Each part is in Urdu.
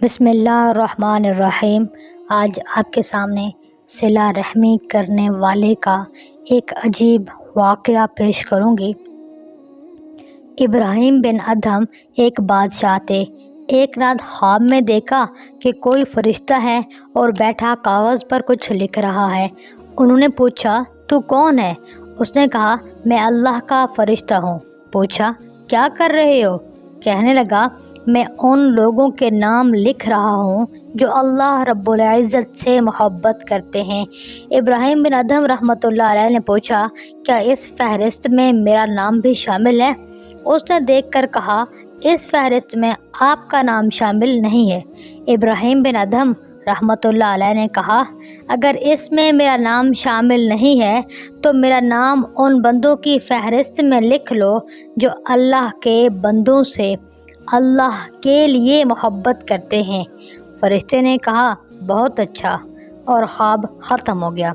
بسم اللہ الرحمن الرحیم۔ آج آپ کے سامنے صلہ رحمی کرنے والے کا ایک عجیب واقعہ پیش کروں گی۔ ابراہیم بن ادھم ایک بادشاہ تھے۔ ایک رات خواب میں دیکھا کہ کوئی فرشتہ ہے اور بیٹھا کاغذ پر کچھ لکھ رہا ہے۔ انہوں نے پوچھا، تو کون ہے؟ اس نے کہا، میں اللہ کا فرشتہ ہوں۔ پوچھا، کیا کر رہے ہو؟ کہنے لگا، میں ان لوگوں کے نام لکھ رہا ہوں جو اللہ رب العزت سے محبت کرتے ہیں۔ ابراہیم بن ادھم رحمۃ اللہ علیہ نے پوچھا، کیا اس فہرست میں میرا نام بھی شامل ہے؟ اس نے دیکھ کر کہا، اس فہرست میں آپ کا نام شامل نہیں ہے۔ ابراہیم بن ادھم رحمۃ اللہ علیہ نے کہا، اگر اس میں میرا نام شامل نہیں ہے تو میرا نام ان بندوں کی فہرست میں لکھ لو جو اللہ کے بندوں سے اللہ کے لیے محبت کرتے ہیں۔ فرشتے نے کہا، بہت اچھا، اور خواب ختم ہو گیا۔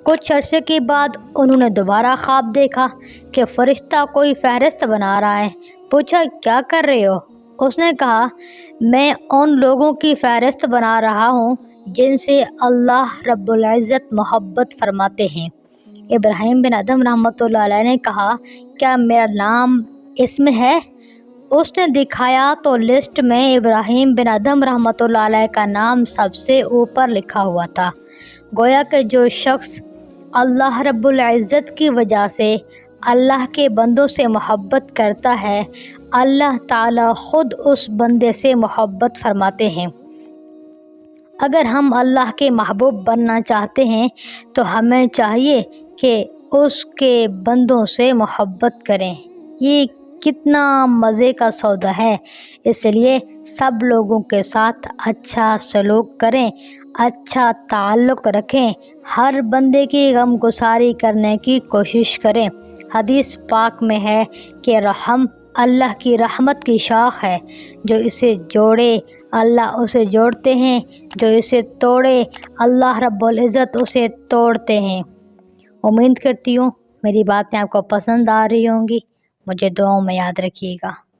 کچھ عرصے کے بعد انہوں نے دوبارہ خواب دیکھا کہ فرشتہ کوئی فہرست بنا رہا ہے۔ پوچھا، کیا کر رہے ہو؟ اس نے کہا، میں ان لوگوں کی فہرست بنا رہا ہوں جن سے اللہ رب العزت محبت فرماتے ہیں۔ ابراہیم بن ادھم رحمۃ اللہ علیہ نے کہا، کیا میرا نام اس میں ہے؟ اس نے دکھایا تو لسٹ میں ابراہیم بن ادھم رحمۃ اللہ علیہ کا نام سب سے اوپر لکھا ہوا تھا۔ گویا کہ جو شخص اللہ رب العزت کی وجہ سے اللہ کے بندوں سے محبت کرتا ہے، اللہ تعالیٰ خود اس بندے سے محبت فرماتے ہیں۔ اگر ہم اللہ کے محبوب بننا چاہتے ہیں تو ہمیں چاہیے کہ اس کے بندوں سے محبت کریں۔ یہ کتنا مزے کا سودا ہے۔ اس لیے سب لوگوں کے ساتھ اچھا سلوک کریں، اچھا تعلق رکھیں، ہر بندے کی غمگساری کرنے کی کوشش کریں۔ حدیث پاک میں ہے کہ رحم اللہ کی رحمت کی شاخ ہے، جو اسے جوڑے اللہ اسے جوڑتے ہیں، جو اسے توڑے اللہ رب العزت اسے توڑتے ہیں۔ امید کرتی ہوں میری باتیں آپ کو پسند آ رہی ہوں گی۔ مجھے دعاؤں میں یاد رکھیے گا۔